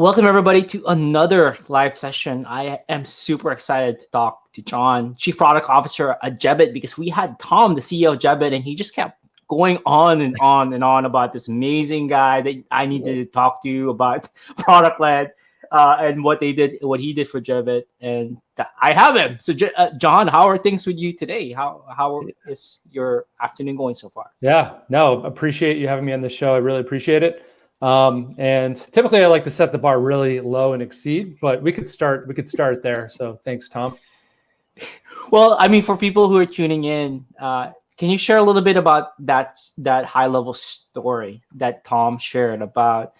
Welcome everybody to another live session. I am super excited to talk to John, Chief Product Officer at Jebbit, because we had Tom, the CEO of Jebbit, and he just kept going on and on and on about this amazing guy that I needed to talk to about product led and what he did for Jebbit. And I have him. So John, how are things with you today? How is your afternoon going so far? Yeah, no, appreciate you having me on the show. I really appreciate it. And typically I like to set the bar really low and exceed, but we could start there. So thanks, Tom. Well, I mean, for people who are tuning in, can you share a little bit about that high level story that Tom shared about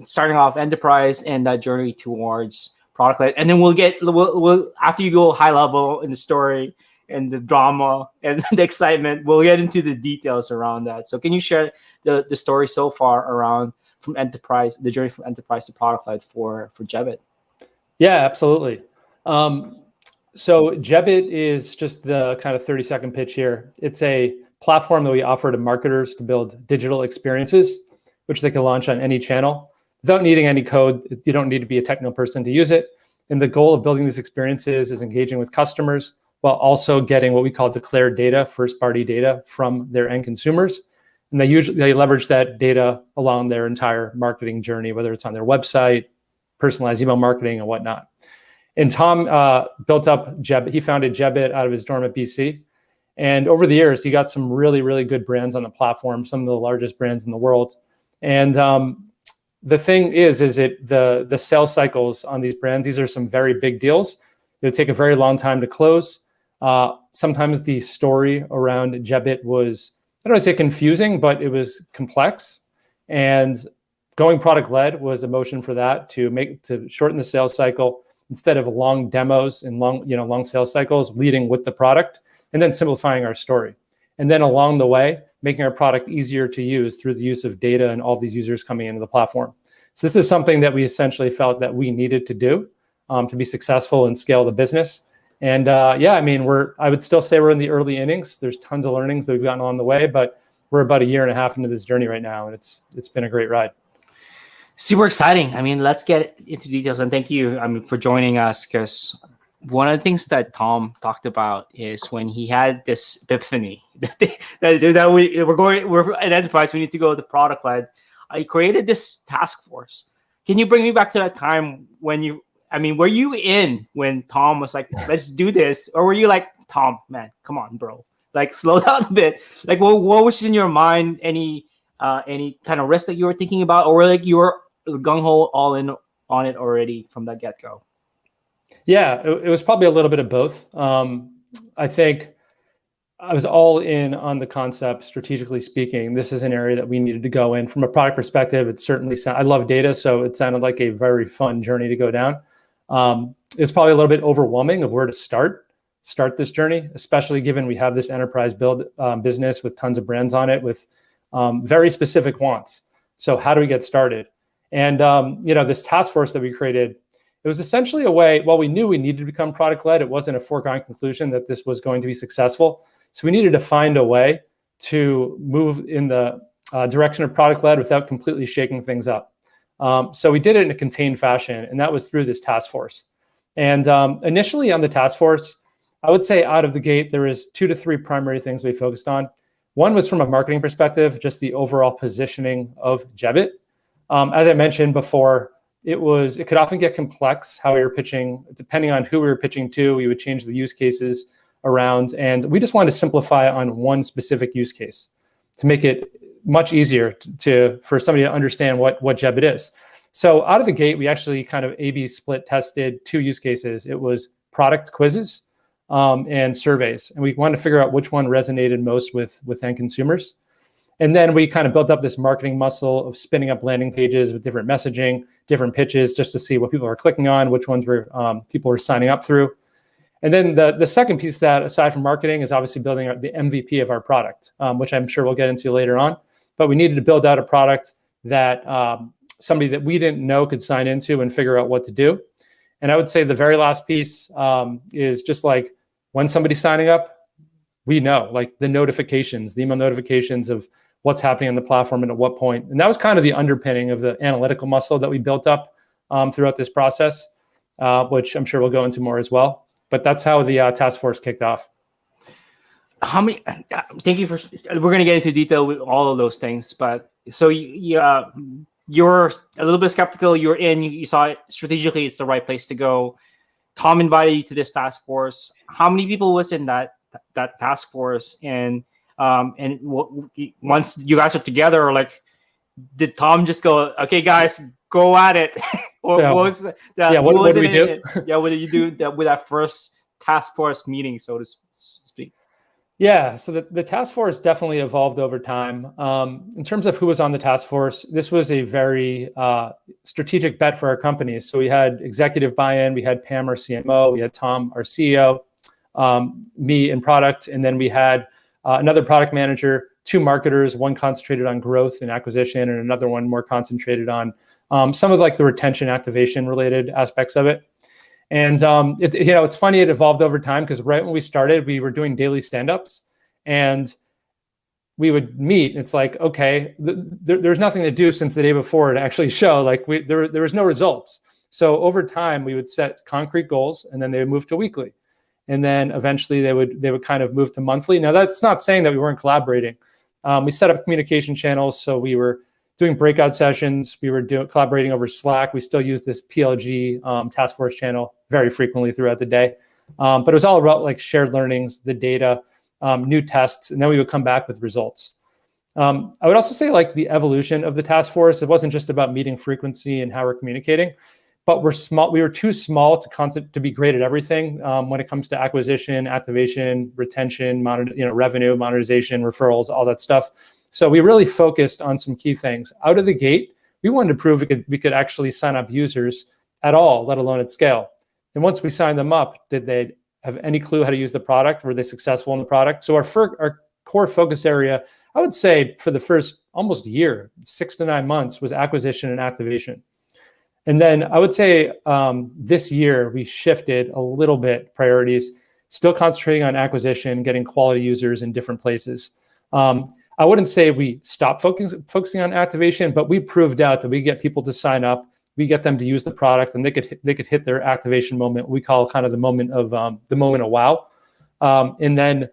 starting off enterprise and that journey towards product led? And then we'll after you go high level in the story and the drama and the excitement, we'll get into the details around that. So can you share the story so far around the journey from enterprise to product led for Jebbit? Yeah, absolutely. So Jebbit is just the kind of 30-second pitch here. It's a platform that we offer to marketers to build digital experiences, which they can launch on any channel without needing any code. You don't need to be a technical person to use it. And the goal of building these experiences is engaging with customers while also getting what we call declared data, first-party data from their end consumers. And they leverage that data along their entire marketing journey, whether it's on their website, personalized email marketing, and whatnot. And Tom built up Jebbit. He founded Jebbit out of his dorm at BC. And over the years, he got some really, really good brands on the platform, some of the largest brands in the world. And the thing is the sales cycles on these brands, these are some very big deals. It would take a very long time to close. Sometimes the story around Jebbit was, I don't want to say confusing, but it was complex. And going product led was a motion for that to shorten the sales cycle instead of long demos and long sales cycles, leading with the product and then simplifying our story. And then along the way, making our product easier to use through the use of data and all of these users coming into the platform. So this is something that we essentially felt that we needed to do to be successful and scale the business. And I mean, I would still say we're in the early innings. There's tons of learnings that we've gotten along the way, but we're about a year and a half into this journey right now, and it's been a great ride. Super exciting. I mean, let's get into details, and thank you, for joining us, because one of the things that Tom talked about is when he had this epiphany that we're at enterprise, we need to go to product led. He created this task force. Can you bring me back to that time when were you in when Tom was like, let's do this? Or were you like, Tom, man, come on, bro. Like, slow down a bit. Like, what was in your mind? Any kind of risk that you were thinking about? Or like you were gung-ho all in on it already from that get-go? Yeah, it was probably a little bit of both. I think I was all in on the concept, strategically speaking. This is an area that we needed to go in. From a product perspective, it certainly I love data, so it sounded like a very fun journey to go down. It's probably a little bit overwhelming of where to start this journey, especially given we have this enterprise build business with tons of brands on it with very specific wants. So how do we get started? And this task force that we created, it was essentially a way, while we knew we needed to become product led, it wasn't a foregone conclusion that this was going to be successful. So we needed to find a way to move in the direction of product led without completely shaking things up. So we did it in a contained fashion, and that was through this task force. And initially on the task force, I would say out of the gate, there is 2 to 3 primary things we focused on. One was from a marketing perspective, just the overall positioning of Jebbit. As I mentioned before, it could often get complex how we were pitching. Depending on who we were pitching to, we would change the use cases around. And we just wanted to simplify on one specific use case to make it much easier for somebody to understand what Jebbit is. So out of the gate, we actually kind of A/B split tested 2 use cases. It was product quizzes and surveys. And we wanted to figure out which one resonated most with end consumers. And then we kind of built up this marketing muscle of spinning up landing pages with different messaging, different pitches, just to see what people are clicking on, which ones people were signing up through. And then the second piece of that, aside from marketing, is obviously building the MVP of our product, which I'm sure we'll get into later on. But we needed to build out a product that somebody that we didn't know could sign into and figure out what to do. And I would say the very last piece is just like when somebody's signing up, we know, like the email notifications of what's happening on the platform and at what point. And that was kind of the underpinning of the analytical muscle that we built up throughout this process, which I'm sure we'll go into more as well. But that's how the task force kicked off. How many? Thank you for. We're going to get into detail with all of those things, but so you're a little bit skeptical. You're in. You saw it strategically. It's the right place to go. Tom invited you to this task force. How many people was in that task force? And once you guys are together, like, did Tom just go, "Okay, guys, go at it"? Or what was that? Yeah, what did we do? Yeah, what did you do with that first task force meeting, so to speak? Yeah, so the task force definitely evolved over time. In terms of who was on the task force, this was a very strategic bet for our company. So we had executive buy-in, we had Pam, our CMO, we had Tom, our CEO, me in product, and then we had another product manager, 2 marketers, one concentrated on growth and acquisition, and another one more concentrated on some of like the retention activation related aspects of it. And it's funny, it evolved over time, because right when we started, we were doing daily stand-ups, and we would meet. And it's like, okay, there's nothing to do since the day before to actually show. Like there was no results. So over time, we would set concrete goals, and then they would move to weekly, and then eventually they would kind of move to monthly. Now that's not saying that we weren't collaborating. We set up communication channels, so we were doing breakout sessions. We were collaborating over Slack. We still use this PLG task force channel very frequently throughout the day. But it was all about like shared learnings, the data, new tests, and then we would come back with results. I would also say like the evolution of the task force, it wasn't just about meeting frequency and how we're communicating, but we were too small to be great at everything when it comes to acquisition, activation, retention, revenue, monetization, referrals, all that stuff. So we really focused on some key things. Out of the gate, we wanted to prove we could actually sign up users at all, let alone at scale. And once we signed them up, did they have any clue how to use the product? Were they successful in the product? So our core focus area, I would say for the first almost year, 6 to 9 months, was acquisition and activation. And then I would say this year, we shifted a little bit priorities, still concentrating on acquisition, getting quality users in different places. I wouldn't say we stopped focusing on activation, but we proved out that we get people to sign up, we get them to use the product, and they could hit their activation moment. We call kind of the moment of wow. And then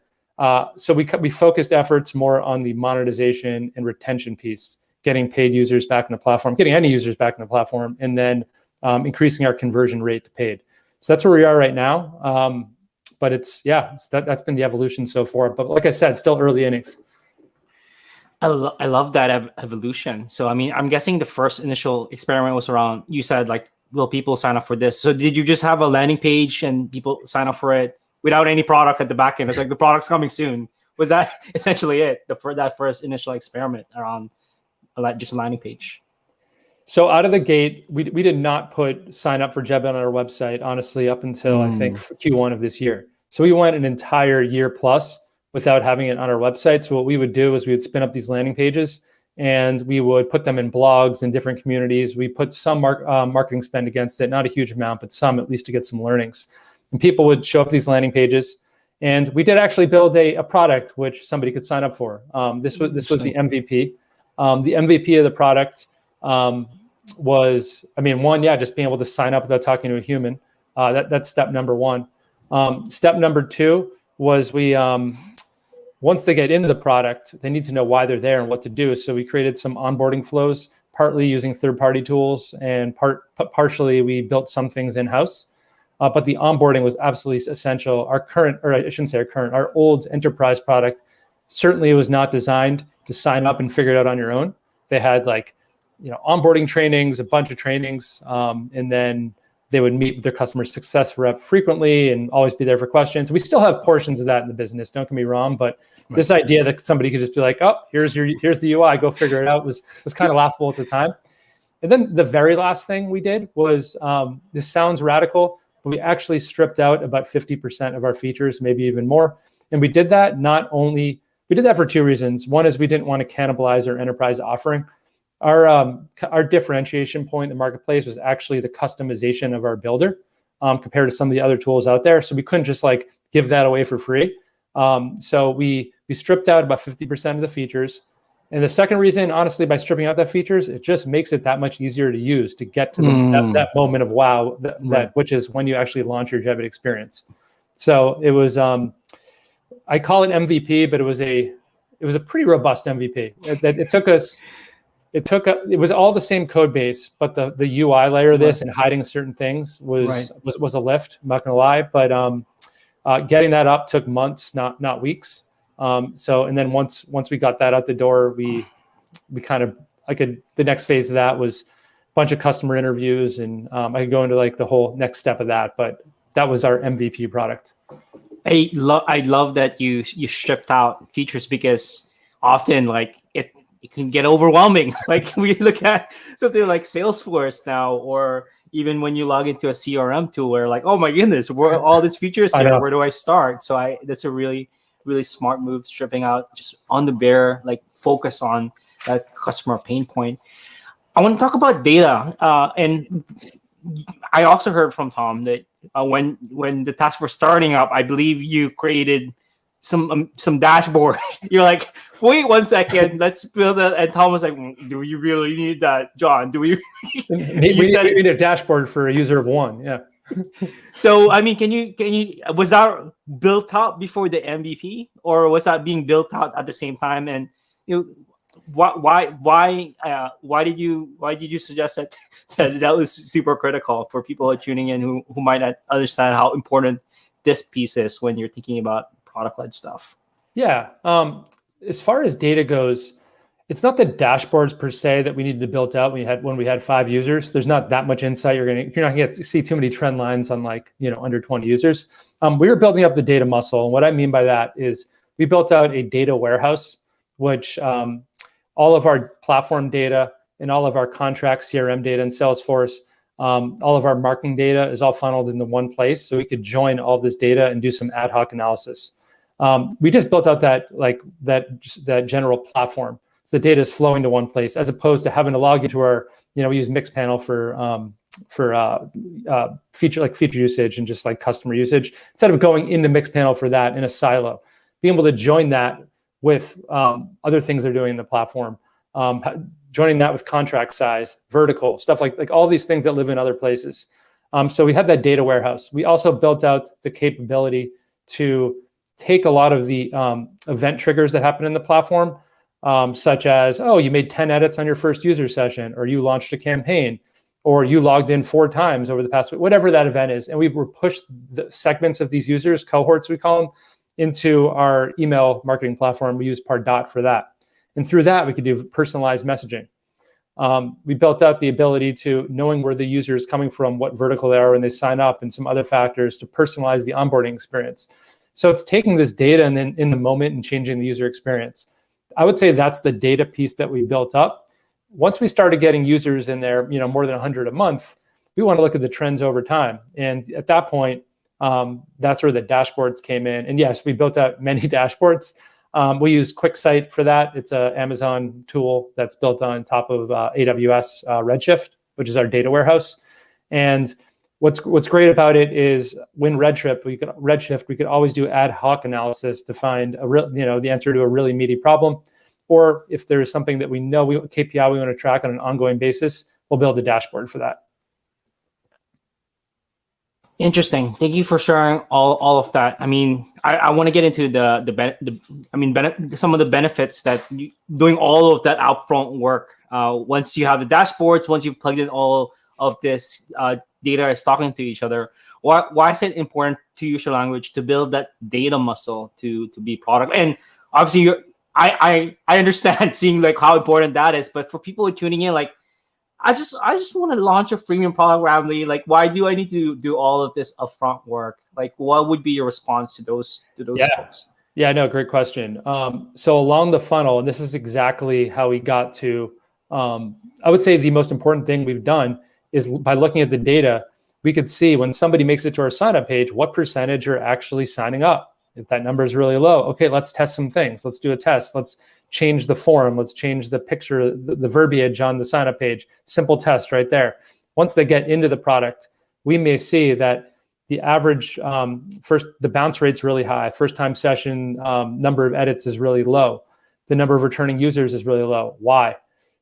so we focused efforts more on the monetization and retention piece, getting paid users back in the platform, getting any users back in the platform, and then increasing our conversion rate to paid. So that's where we are right now. But that's been the evolution so far. But like I said, still early innings. I love that evolution. So, I mean, I'm guessing the first initial experiment was around, you said, like, will people sign up for this? So did you just have a landing page and people sign up for it without any product at the back end? It's like, the product's coming soon. Was that essentially it, that first initial experiment around just a landing page? So out of the gate, we did not put sign up for Jebbit on our website, honestly, up until I think Q1 of this year. So we went an entire year plus without having it on our website. So what we would do is we would spin up these landing pages, and we would put them in blogs in different communities. We put some marketing spend against it, not a huge amount, but some, at least, to get some learnings. And people would show up these landing pages, and we did actually build a product which somebody could sign up for. This was the MVP. The MVP of the product was, just being able to sign up without talking to a human. That's step number one. Step number two was once they get into the product, they need to know why they're there and what to do. So we created some onboarding flows, partly using third-party tools, and partially we built some things in-house. But the onboarding was absolutely essential. Our old enterprise product certainly was not designed to sign up and figure it out on your own. They had onboarding trainings, a bunch of trainings, and then they would meet with their customer success rep frequently and always be there for questions. We still have portions of that in the business, don't get me wrong, but this idea that somebody could just be like, oh, here's the UI, go figure it out, was kind of laughable at the time. And then the very last thing we did was, this sounds radical, but we actually stripped out about 50% of our features, maybe even more. And we did that for two reasons. One is we didn't want to cannibalize our enterprise offering. Our differentiation point in the marketplace was actually the customization of our builder compared to some of the other tools out there. So we couldn't just give that away for free. So we stripped out about 50% of the features, And the second reason, honestly, by stripping out that features, it just makes it that much easier to use to get to that moment of wow, that which is when you actually launch your Jebbit experience. So it was, I call it MVP, but it was a pretty robust MVP. It was all the same code base, but the UI layer of this and hiding certain things was a lift. I'm not gonna lie, but getting that up took months, not weeks. And then once we got that out the door, we kind of, the next phase of that was a bunch of customer interviews, and I could go into like the whole next step of that, but that was our MVP product. I love that you stripped out features, because often like it can get overwhelming. Like we look at something like Salesforce now, or even when you log into a CRM tool, where like, oh my goodness, all these features here, where do I start? So that's a really smart move, stripping out just on the bare, like focus on that customer pain point. I want to talk about data, and I also heard from Tom that when the task was starting up, I believe you created some dashboard. You're like, wait 1 second, let's build it. And Tom was like, do we really need that, John? Do we? we need a dashboard for a user of one. Yeah. So, I mean, can you was that built out before the MVP, or was that being built out at the same time? And why did you suggest that was super critical for people who are tuning in who might not understand how important this piece is when you're thinking about product-led stuff? Yeah. As far as data goes, it's not the dashboards per se that we needed to build out when we had 5 users. There's not that much insight. You're not going to see too many trend lines on under 20 users. We were building up the data muscle. And what I mean by that is we built out a data warehouse, which all of our platform data and all of our contract CRM data in Salesforce, all of our marketing data is all funneled into one place. So we could join all this data and do some ad hoc analysis. We just built out that general platform. The data is flowing to one place, as opposed to having to log into our, we use Mixpanel for feature usage and just like customer usage, instead of going into Mixpanel for that in a silo, being able to join that with other things they're doing in the platform, joining that with contract size, vertical, stuff like all these things that live in other places. So we had that data warehouse. We also built out the capability to take a lot of the event triggers that happen in the platform, such as, oh, you made 10 edits on your first user session, or you launched a campaign, or you logged in 4 times over the past week, whatever that event is. And we were pushed the segments of these users, cohorts we call them, into our email marketing platform. We use Pardot for that. And through that, we could do personalized messaging. We built out the ability to, knowing where the user is coming from, what vertical they are when they sign up, and some other factors to personalize the onboarding experience. So it's taking this data and then in the moment and changing the user experience. I would say that's the data piece that we built up. Once we started getting users in there, more than 100 a month, we want to look at the trends over time. And at that point, that's where the dashboards came in. And yes, we built out many dashboards. We use QuickSight for that. It's an Amazon tool that's built on top of AWS Redshift, which is our data warehouse. And what's great about it is when Redshift, we could always do ad hoc analysis to find the answer to a really meaty problem. Or if there's something that we know, KPI we want to track on an ongoing basis, we'll build a dashboard for that. Interesting. Thank you for sharing all of that. I mean, I want to get into some of the benefits that doing all of that upfront work. Once you have the dashboards, once you've plugged in all of this data is talking to each other. Why is it important to use your language to build that data muscle to be product? And obviously, I understand seeing like how important that is. But for people who are tuning in, like, I just want to launch a freemium product randomly. Like, why do I need to do all of this upfront work? Like, what would be your response to those folks? Yeah, no, great question. So along the funnel, and this is exactly how we got to, I would say the most important thing we've done is by looking at the data, we could see when somebody makes it to our sign-up page, what percentage are actually signing up. If that number is really low, okay, let's test some things. Let's do a test. Let's change the form. Let's change the picture, the verbiage on the sign-up page. Simple test right there. Once they get into the product, we may see that the average the bounce rate's really high. First time session number of edits is really low. the number of returning users is really low. Why?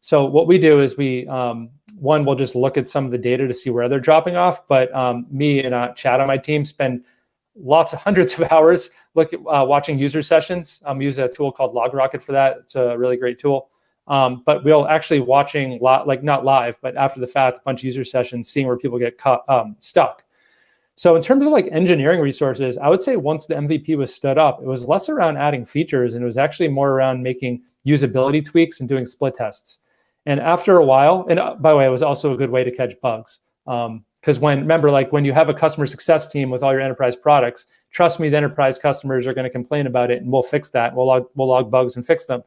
So what we do is one, we'll just look at some of the data to see where they're dropping off. But me and Chad on my team spend hundreds of hours watching user sessions. Use a tool called LogRocket for that. It's a really great tool. But we'll actually watching, like not live, but after the fact, a bunch of user sessions, seeing where people get stuck. So in terms of like engineering resources, I would say once the MVP was stood up, it was less around adding features and it was actually more around making usability tweaks and doing split tests. And after a while, and by the way, it was also a good way to catch bugs. Because remember, like when you have a customer success team with all your enterprise products, trust me, the enterprise customers are going to complain about it and we'll fix that. We'll log bugs and fix them.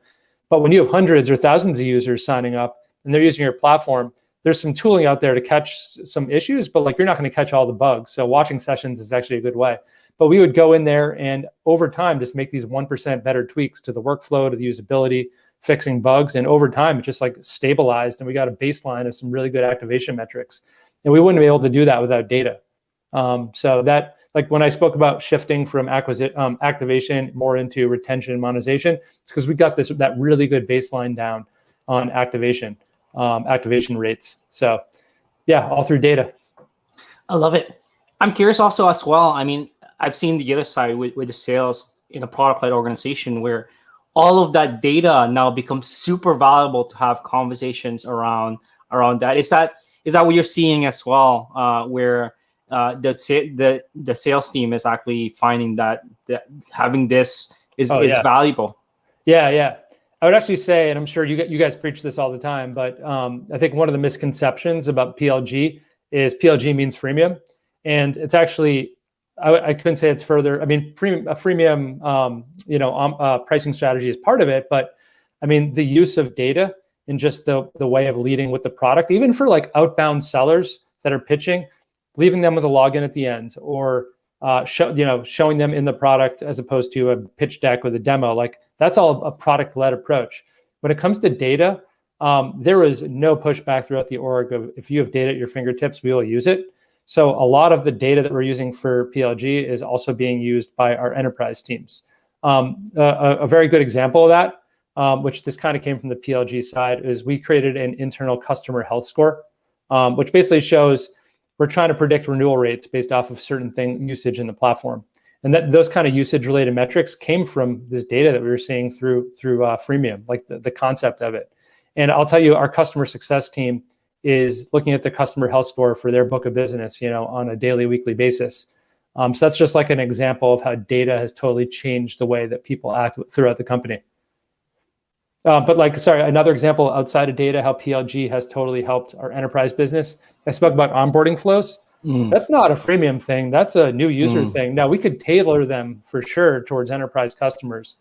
But when you have hundreds or thousands of users signing up and they're using your platform, there's some tooling out there to catch some issues, but like you're not going to catch all the bugs. So watching sessions is actually a good way. But we would go in there and over time just make these 1% better tweaks to the workflow, to the usability, fixing bugs. And over time, it just like stabilized and we got a baseline of some really good activation metrics. And we wouldn't be able to do that without data. So that, like when I spoke about shifting from activation more into retention and monetization, it's because we got that really good baseline down on activation rates. So yeah, all through data. I love it. I'm curious also as well. I mean, I've seen the other side with the sales in a product-led organization where all of that data now becomes super valuable to have conversations around that. Is that what you're seeing as well, where the sales team is actually finding that having this is valuable? Yeah. I would actually say, and I'm sure you guys preach this all the time, but I think one of the misconceptions about PLG is PLG means freemium, and it's actually I couldn't say it's further. I mean, a freemium pricing strategy is part of it, but I mean the use of data and just the way of leading with the product, even for like outbound sellers that are pitching, leaving them with a login at the end, or showing them in the product as opposed to a pitch deck with a demo. Like that's all a product-led approach. When it comes to data, there was no pushback throughout the org of if you have data at your fingertips, we will use it. So a lot of the data that we're using for PLG is also being used by our enterprise teams. A very good example of that, which this kind of came from the PLG side, is we created an internal customer health score, which basically shows we're trying to predict renewal rates based off of certain usage in the platform. And those kind of usage related metrics came from this data that we were seeing through Freemium, like the concept of it. And I'll tell you, our customer success team is looking at the customer health score for their book of business, on a daily, weekly basis. So that's just like an example of how data has totally changed the way that people act throughout the company. Another example outside of data, how PLG has totally helped our enterprise business. I spoke about onboarding flows. That's not a freemium thing. That's a new user thing. Now we could tailor them for sure towards enterprise customers,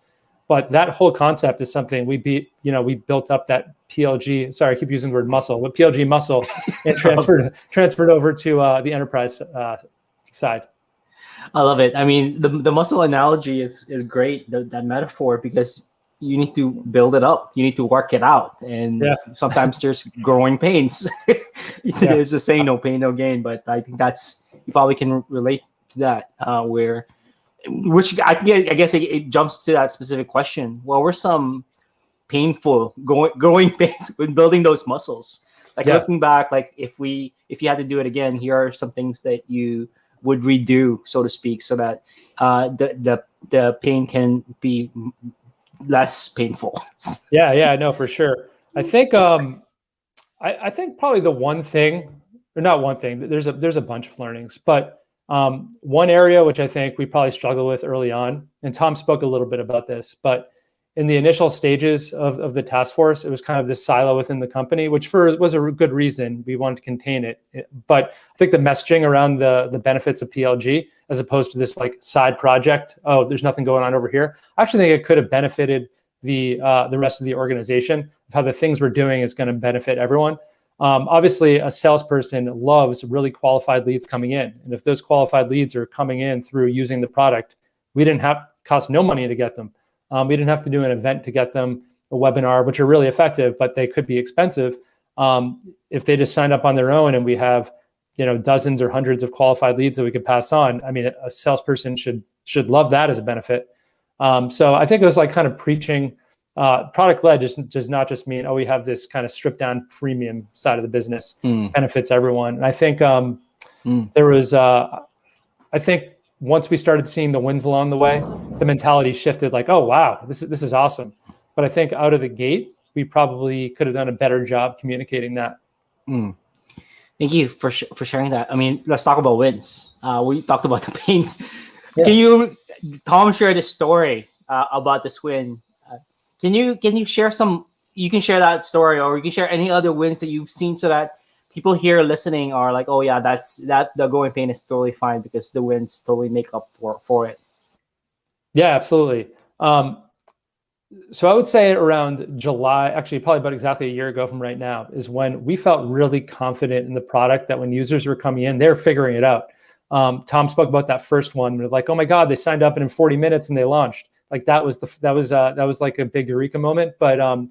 but that whole concept is something we built up that PLG. Sorry, I keep using the word muscle, but PLG muscle, and transferred over to the enterprise side. I love it. I mean, the muscle analogy is great. That metaphor, because you need to build it up. You need to work it out. And sometimes there's growing pains. It's just saying no pain, no gain. But I think you probably can relate to that, which I guess it jumps to that specific question. What were some painful growing pains with building those muscles? Like looking back, like if you had to do it again, here are some things that you would redo, so to speak, so that the pain can be less painful. No, for sure. I think I think probably the one thing, or not one thing, there's a bunch of learnings, but one area which I think we probably struggled with early on, and Tom spoke a little bit about this, but in the initial stages of the task force, it was kind of this silo within the company, which was a good reason. We wanted to contain it. But I think the messaging around the benefits of PLG, as opposed to this like side project, oh, there's nothing going on over here, I actually think it could have benefited the rest of the organization, of how the things we're doing is going to benefit everyone. Obviously, a salesperson loves really qualified leads coming in. And if those qualified leads are coming in through using the product, we didn't cost no money to get them. We didn't have to do an event to get them, a webinar, which are really effective, but they could be expensive. If they just signed up on their own and we have, dozens or hundreds of qualified leads that we could pass on, I mean, a salesperson should love that as a benefit. So I think it was like kind of preaching Product led just does not just mean, oh, we have this kind of stripped down freemium side of the business, benefits everyone. And I think there was, I think once we started seeing the wins along the way, the mentality shifted like, oh, wow, this is awesome. But I think out of the gate, we probably could have done a better job communicating that. Thank you for sharing that. I mean, let's talk about wins. We talked about the pains. Yeah. Can you, Tom, share the story about this win? Can you share some? You can share that story, or you can share any other wins that you've seen, so that people here listening are like, oh yeah, the growing pain is totally fine because the wins totally make up for it. Yeah, absolutely. So I would say around July, actually probably about exactly a year ago from right now, is when we felt really confident in the product, that when users were coming in, they're figuring it out. Tom spoke about that first one. They're like, oh my God, they signed up and in 40 minutes and they launched. Like that was like a big eureka moment. But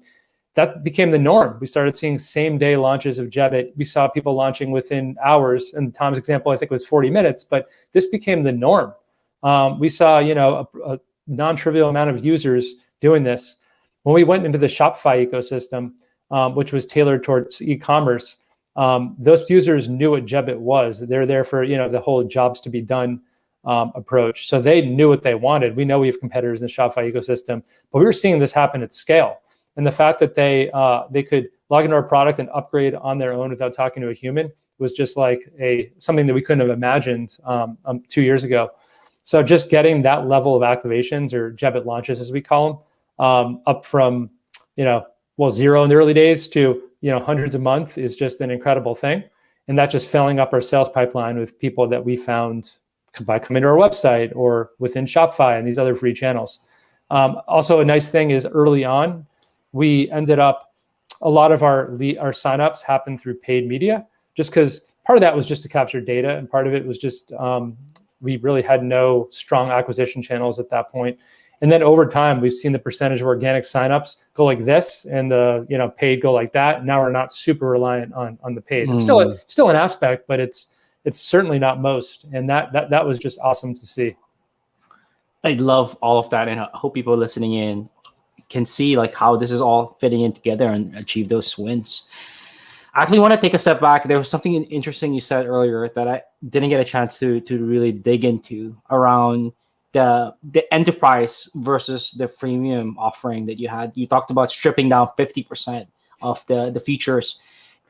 that became the norm. We started seeing same day launches of Jebbit. We saw people launching within hours. And Tom's example, I think, was 40 minutes, but this became the norm. We saw, a non-trivial amount of users doing this. When we went into the Shopify ecosystem, which was tailored towards e-commerce, those users knew what Jebbit was. They're there for, the whole jobs to be done approach. So they knew what they wanted. We know we have competitors in the Shopify ecosystem, but we were seeing this happen at scale. And the fact that they could log into our product and upgrade on their own without talking to a human was just like something that we couldn't have imagined 2 years ago. So just getting that level of activations, or Jebbit launches as we call them, up from, zero in the early days to, hundreds a month is just an incredible thing. And that just filling up our sales pipeline with people that we found by coming to our website or within Shopify and these other free channels. Also, a nice thing is early on, we ended up, a lot of our signups happened through paid media, just because part of that was just to capture data. And part of it was just, we really had no strong acquisition channels at that point. And then over time, we've seen the percentage of organic signups go like this, and the paid go like that. Now we're not super reliant on the paid. It's still an aspect, but it's certainly not most. And that was just awesome to see. I love all of that, and I hope people listening in can see like how this is all fitting in together and achieve those wins. I actually want to take a step back. There was something interesting you said earlier that I didn't get a chance to really dig into around the enterprise versus the freemium offering that you had. You talked about stripping down 50% of the features.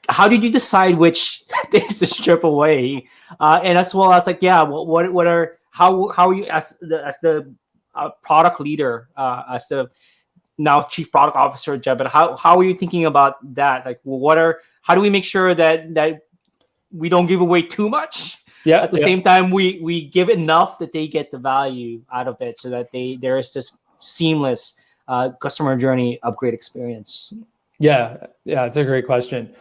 How did you decide which things to strip away? And as well as how are you as the product leader, as the now chief product officer at Jebbit, how are you thinking about that? Like, how do we make sure that we don't give away too much? Yeah. At the same time, we give enough that they get the value out of it, so that there is this seamless customer journey upgrade experience. Yeah, it's a great question.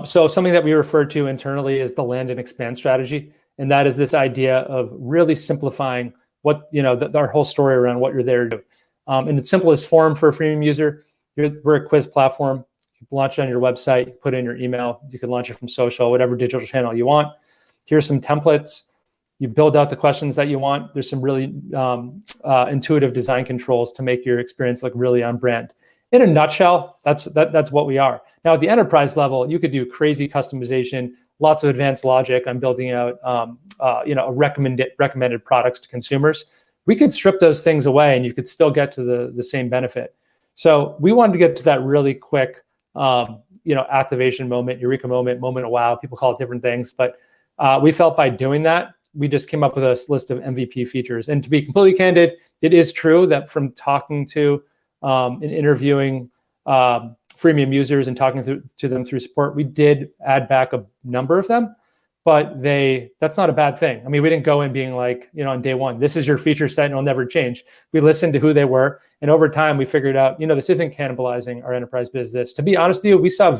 So something that we refer to internally is the land and expand strategy, and that is this idea of really simplifying what our whole story around what you're there to do. In its simplest form for a freemium user, we're a quiz platform. You can launch it on your website, put in your email. You can launch it from social, whatever digital channel you want. Here's some templates. You build out the questions that you want. There's some really intuitive design controls to make your experience look really on brand. In a nutshell, that's what we are. Now, at the enterprise level, you could do crazy customization, lots of advanced logic on building out recommended products to consumers. We could strip those things away and you could still get to the same benefit. So we wanted to get to that really quick activation moment, eureka moment of wow. People call it different things, but we felt by doing that, we just came up with a list of MVP features. And to be completely candid, it is true that from talking to and interviewing freemium users and talking to them through support, we did add back a number of them, but that's not a bad thing. I mean, we didn't go in being like, on day one, this is your feature set and it'll never change. We listened to who they were. And over time, we figured out, this isn't cannibalizing our enterprise business. To be honest with you, we saw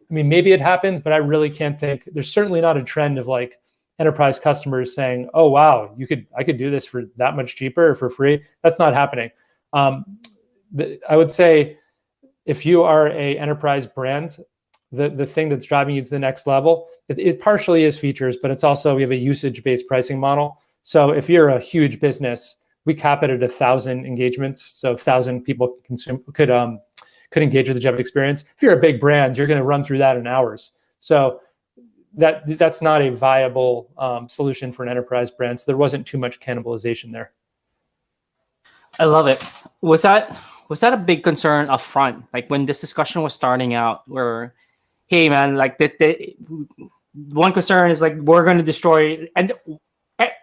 maybe it happens, but I really can't think. There's certainly not a trend of like enterprise customers saying, "Oh wow, I could do this for that much cheaper or for free." That's not happening. I would say if you are a enterprise brand, the thing that's driving you to the next level, it partially is features, but it's also we have a usage-based pricing model. So if you're a huge business, we cap it at 1,000 engagements. So 1,000 people could engage with the Jebbit experience. If you're a big brand, you're going to run through that in hours. So that's not a viable solution for an enterprise brand. So there wasn't too much cannibalization there. I love it. Was that a big concern up front? Like when this discussion was starting out, where, hey man, like the one concern is like we're going to destroy and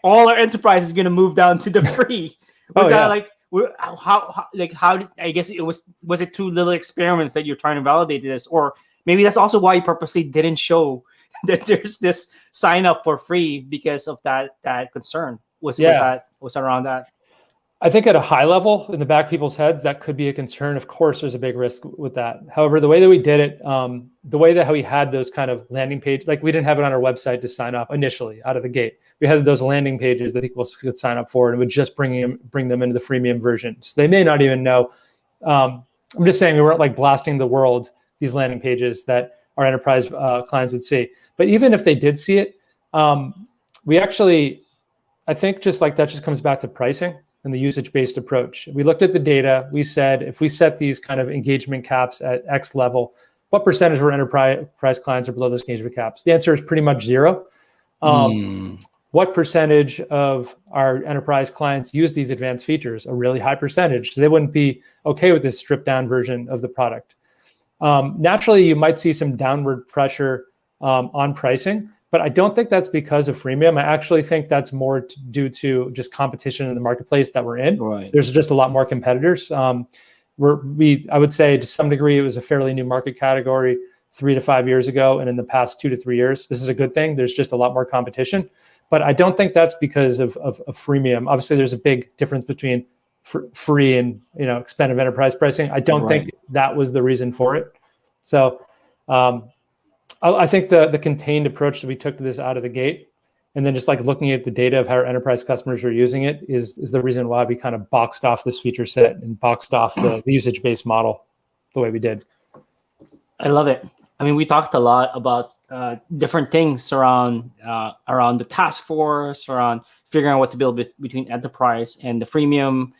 all our enterprise is going to move down to the free. Was that like how I guess it was it through little experiments that you're trying to validate this, or maybe that's also why you purposely didn't show that there's this sign up for free because of that concern? Was that around that? I think at a high level in the back of people's heads, that could be a concern. Of course, there's a big risk with that. However, the way that we did it, the way that we had those kind of landing page, like we didn't have it on our website to sign up initially out of the gate. We had those landing pages that people could sign up for, and it would just bring them into the freemium version. So they may not even know. I'm just saying we weren't like blasting the world, these landing pages that our enterprise clients would see. But even if they did see it, we actually, I think just like that just comes back to pricing and the usage-based approach. We looked at the data. We said, if we set these kind of engagement caps at X level, what percentage of our enterprise clients are below those engagement caps? The answer is pretty much 0. What percentage of our enterprise clients use these advanced features? A really high percentage. So they wouldn't be okay with this stripped down version of the product. Naturally, you might see some downward pressure on pricing, but I don't think that's because of freemium. I actually think that's more due to just competition in the marketplace that we're in. Right. There's just a lot more competitors. I would say to some degree, it was a fairly new market category 3 to 5 years ago. And in the past 2 to 3 years, this is a good thing. There's just a lot more competition, but I don't think that's because of freemium. Obviously there's a big difference between free and, expensive enterprise pricing. I don't think that was the reason for it. So, I think the contained approach that we took to this out of the gate, and then just like looking at the data of how our enterprise customers are using it is the reason why we kind of boxed off this feature set and boxed off the usage-based model the way we did. I love it. I mean, we talked a lot about different things around the task force, around figuring out what to build between enterprise and the freemium.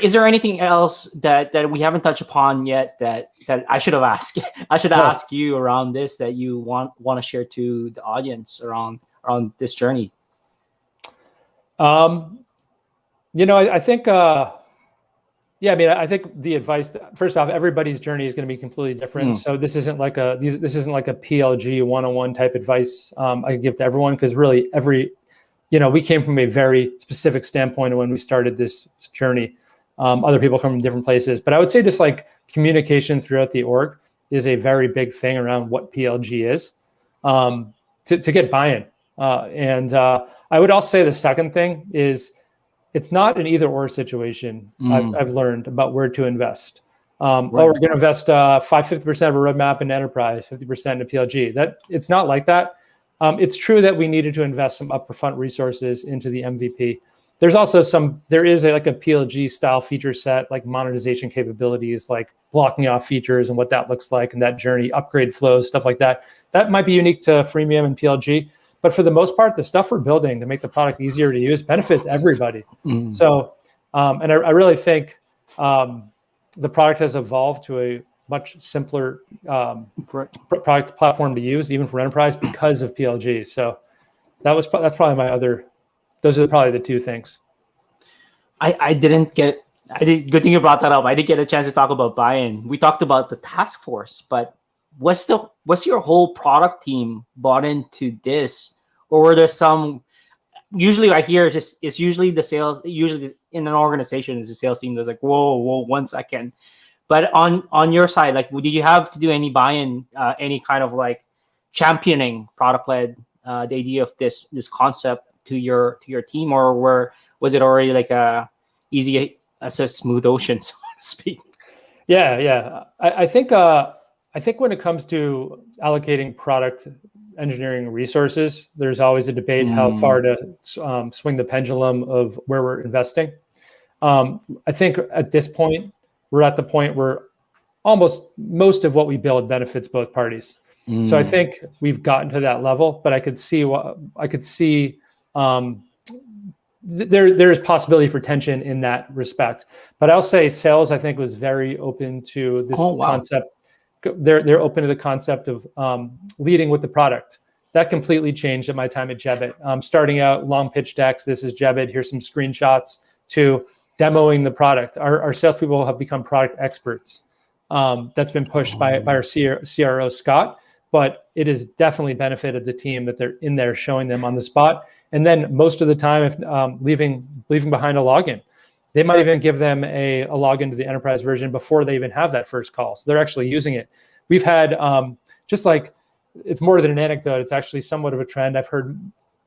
Is there anything else that we haven't touched upon yet that I should have asked? I should ask you around this that you want to share to the audience around this journey. I think I think the advice first off, everybody's journey is going to be completely different. So this isn't like a PLG 101 type advice I can give to everyone, because really we came from a very specific standpoint when we started this journey. Other people come from different places, but I would say just like communication throughout the org is a very big thing around what PLG is, to get buy-in. And I would also say the second thing is it's not an either or situation. I've learned about where to invest. We're going to invest 50% of a roadmap in enterprise, 50% in PLG. That it's not like that. It's true that we needed to invest some upfront resources into the MVP. There's also there is a PLG style feature set, like monetization capabilities, like blocking off features and what that looks like and that journey, upgrade flows, stuff like that. That might be unique to freemium and PLG, but for the most part, the stuff we're building to make the product easier to use benefits everybody. So, and I really think the product has evolved to a much simpler product platform to use, even for enterprise, because of PLG. So that's probably those are probably the two things. Good thing you brought that up. I didn't get a chance to talk about buy-in. We talked about the task force, but was your whole product team bought into this, or were there some? Usually, I hear it's usually the sales. Usually, in an organization, is the sales team that's like, whoa, 1 second. But on your side, like, did you have to do any buy-in, any kind of like championing product-led the idea of this concept to your team, or was it already like easy as a smooth ocean, so to speak? Yeah. I think when it comes to allocating product engineering resources, there's always a debate how far to swing the pendulum of where we're investing. I think at this point, we're at the point where most of what we build benefits both parties. So I think we've gotten to that level, but I could see there's possibility for tension in that respect. But I'll say sales, I think, was very open to this concept. They're open to the concept of leading with the product. That completely changed at my time at Jebbit. Starting out long pitch decks, this is Jebbit, here's some screenshots, to demoing the product. Our salespeople have become product experts. That's been pushed by our CRO, Scott, but it has definitely benefited the team that they're in there showing them on the spot. And then most of the time, if leaving behind a login, they might even give them a login to the enterprise version before they even have that first call. So they're actually using it. We've had, just like, it's more than an anecdote, it's actually somewhat of a trend. I've heard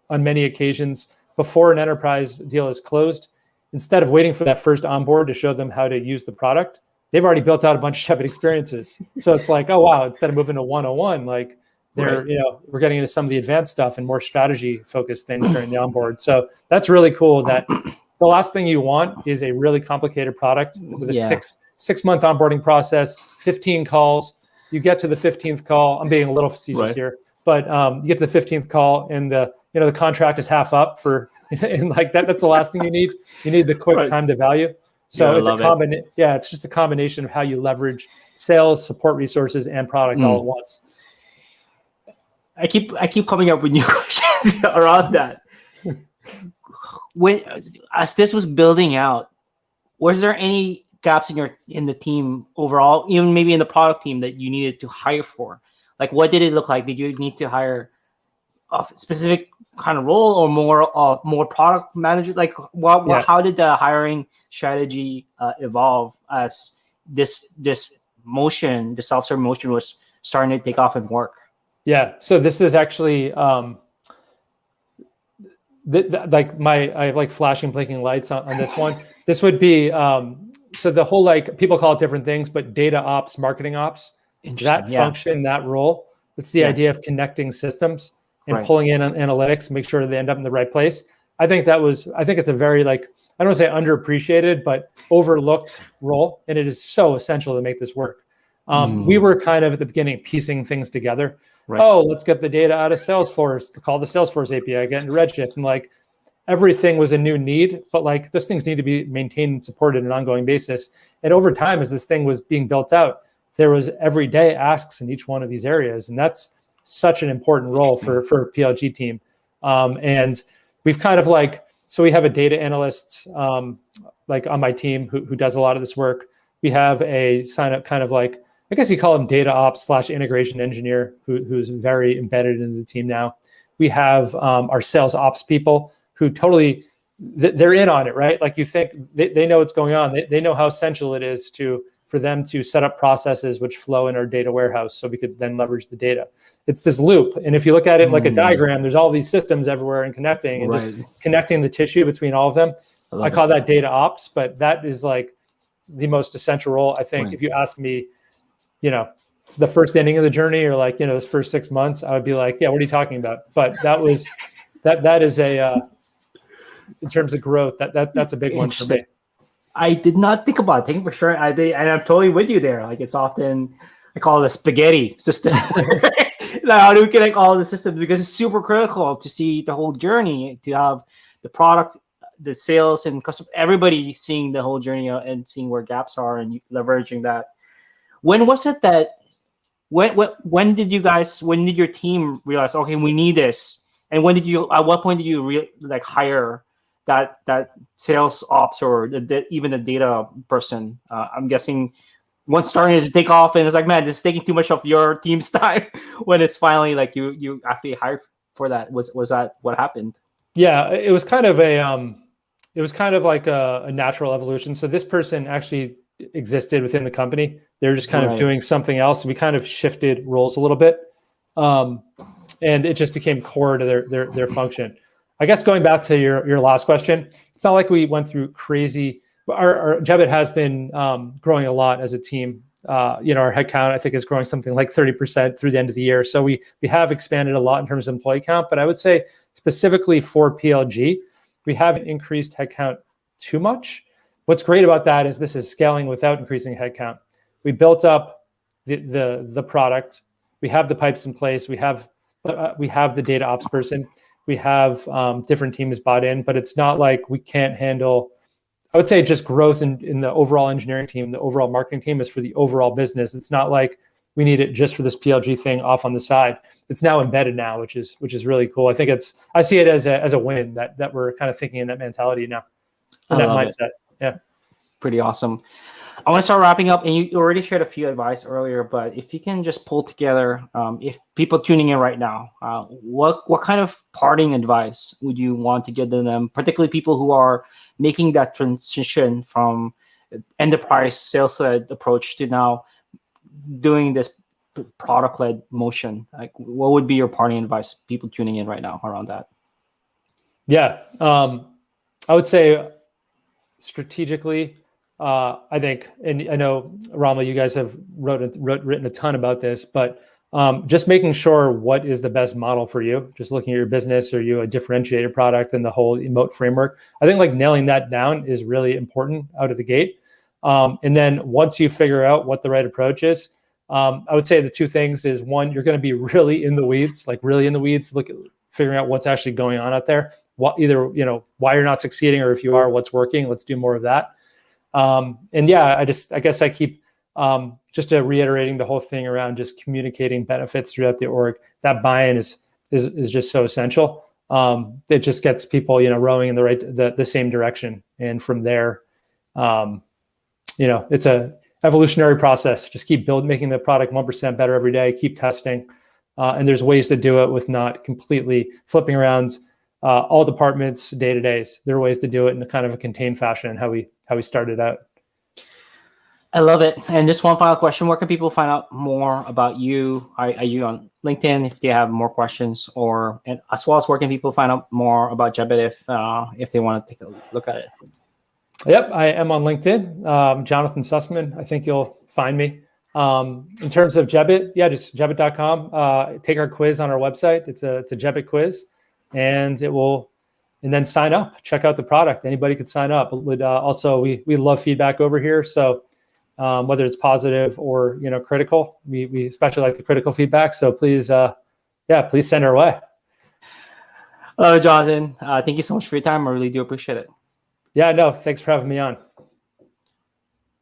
on many occasions, before an enterprise deal is closed, instead of waiting for that first onboard to show them how to use the product, they've already built out a bunch of Jebbit experiences. So it's like, oh, wow, instead of moving to 101, like, we're getting into some of the advanced stuff and more strategy focused things during the onboard. So that's really cool. That the last thing you want is a really complicated product with a six month onboarding process, 15 calls. You get to the 15th call. I'm being a little facetious here, but you get to the 15th call and the contract is half up for, and like that's the last thing you need. You need the quick time to value. So it's it's just a combination of how you leverage sales, support resources, and product all at once. I keep coming up with new questions around that. When as this was building out, was there any gaps in the team overall, even maybe in the product team, that you needed to hire for? Like, what did it look like? Did you need to hire a specific kind of role or more product manager? Like, how did the hiring strategy evolve as this motion, the self-serve motion, was starting to take off and work? Yeah. So this is actually I have like flashing, blinking lights on this one. This would be so the whole, like, people call it different things, but data ops, marketing ops, that function, that role, it's the idea of connecting systems and pulling in analytics, make sure they end up in the right place. I think it's a very, like, I don't want to say underappreciated, but overlooked role. And it is so essential to make this work. We were kind of at the beginning piecing things together. Oh, let's get the data out of Salesforce, to call the Salesforce API, get into Redshift. And like, everything was a new need, but like, those things need to be maintained and supported on an ongoing basis. And over time, as this thing was being built out, there was everyday asks in each one of these areas. And that's such an important role for a PLG team. And we've kind of like, so we have a data analyst like on my team who does a lot of this work. We have a kind of like, I guess you call him data ops / integration engineer who's very embedded in the team now. We have our sales ops people who totally, they're in on it, right? Like, you think they know what's going on. They know how essential it is for them to set up processes which flow in our data warehouse so we could then leverage the data. It's this loop. And if you look at it like a diagram, there's all these systems everywhere and connecting and just connecting the tissue between all of them. I call that data ops, but that is like the most essential role. I think if you ask me, the first inning of the journey, or like, those first 6 months, I would be like, yeah, what are you talking about? But that was, that is a, in terms of growth, that's a big one for me. I did not think about it. Thank you for sure. And I'm totally with you there. Like, it's often, I call it a spaghetti system. How do we connect all the systems? Because it's super critical to see the whole journey, to have the product, the sales, and everybody seeing the whole journey and seeing where gaps are and leveraging that. When was it that, when did your team realize, okay, we need this? And at what point did you hire that sales ops or even the data person? I'm guessing once starting to take off and it's like, man, this is taking too much of your team's time, when it's finally like you actually hired for that. Was that what happened? Yeah, it was kind of like a natural evolution. So this person actually existed within the company. They're just kind of doing something else. We kind of shifted roles a little bit. And it just became core to their function. I guess going back to your last question, it's not like we went through crazy. Our Jebbit has been growing a lot as a team. Our headcount, I think, is growing something like 30% through the end of the year. So we have expanded a lot in terms of employee count. But I would say specifically for PLG, we haven't increased headcount too much. What's great about that is this is scaling without increasing headcount. We built up the product. We have the pipes in place. We have the data ops person. We have different teams bought in, but it's not like we can't handle, I would say just growth in the overall engineering team, the overall marketing team is for the overall business. It's not like we need it just for this PLG thing off on the side. It's now embedded now, which is really cool. I think I see it as a win that we're kind of thinking in that mentality now, in that mindset. Yeah. Pretty awesome. I want to start wrapping up, and you already shared a few advice earlier, but if you can just pull together, if people tuning in right now, what kind of parting advice would you want to give to them, particularly people who are making that transition from enterprise sales-led approach to now doing this product-led motion? Like, what would be your parting advice, people tuning in right now around that? Yeah, I would say strategically, I think, and I know, Ramla, you guys have written a ton about this, but just making sure what is the best model for you, just looking at your business, or you a differentiated product and the whole emote framework. I think like nailing that down is really important out of the gate. And then once you figure out what the right approach is, I would say the two things is, one, you're going to be really in the weeds, figuring out what's actually going on out there, either, why you're not succeeding, or if you are, what's working. Let's do more of that. And yeah, I guess I keep just reiterating the whole thing around just communicating benefits throughout the org. That buy-in is just so essential. It just gets people, rowing in the same direction. And from there, it's a evolutionary process. Just keep making the product 1% better every day, keep testing. And there's ways to do it with not completely flipping around all departments day to days. There are ways to do it in a kind of a contained fashion, how we started out. I love it. And just one final question: where can people find out more about you? Are you on LinkedIn if they have more questions, and as well as where can people find out more about Jebbit if they want to take a look at it? Yep, I am on LinkedIn. Jonathan Sussman. I think you'll find me. In terms of Jebbit, just jebbit.com. Take our quiz on our website. It's a Jebbit quiz, and then sign up. Check out the product. Anybody could sign up. Also, we love feedback over here. So whether it's positive or critical, we especially like the critical feedback. So please, please send our way. Jonathan, thank you so much for your time. I really do appreciate it. Yeah, no, thanks for having me on.